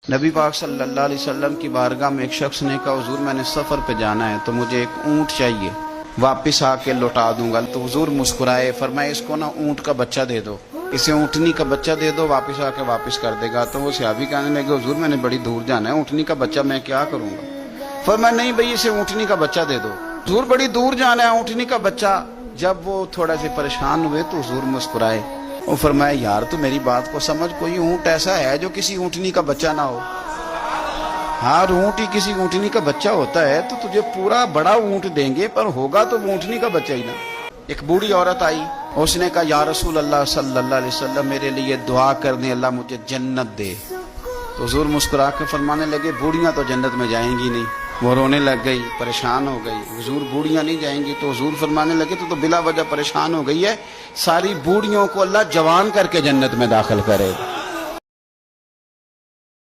नबी पाक सल्लल्लाहु अलैहि वसल्लम की बारगाह में एक शख्स ने कहा, हुजूर मैंने सफ़र पे जाना है तो मुझे एक ऊँट चाहिए, वापस आके लौटा दूंगा। तो हुजूर मुस्कुराए, फरमाए इसको ना ऊँट का बच्चा दे दो, इसे ऊँटनी का बच्चा दे दो, वापस आके वापस कर देगा। तो वो सहाबी कहने लगे, हुजूर मैंने बड़ी दूर जाना है, ऊँटनी का बच्चा मैं क्या करूँगा। फरमाया नहीं भाई, इसे ऊँटनी का बच्चा दे दो। हुजूर बड़ी दूर जाना है, ऊँटनी का बच्चा। जब वो थोड़ा से परेशान हुए तो हुजूर मुस्कुराए और फरमाया, यार तू मेरी बात को समझ, कोई ऊँट ऐसा है जो किसी ऊँटनी का बच्चा ना हो? हाँ, ऊँट ही किसी ऊँटनी का बच्चा होता है तो तुझे पूरा बड़ा ऊँट देंगे, पर होगा तो ऊँटनी का बच्चा ही ना। एक बूढ़ी औरत आई, उसने कहा, या रसूल अल्लाह सल्लल्लाहु अलैहि वसल्लम मेरे लिए दुआ कर दे, अल्लाह मुझे जन्नत दे। तो हुजूर मुस्कुरा के फरमाने लगे, बूढ़ियां तो जन्नत में जाएंगी नहीं। वो रोने लग गई, परेशान हो गई, हुजूर बूढ़ियां नहीं जाएंगी। तो हुजूर फरमाने लगे, तो बिला वजह परेशान हो गई है, सारी बूढ़ियों को अल्लाह जवान करके जन्नत में दाखिल करेगा।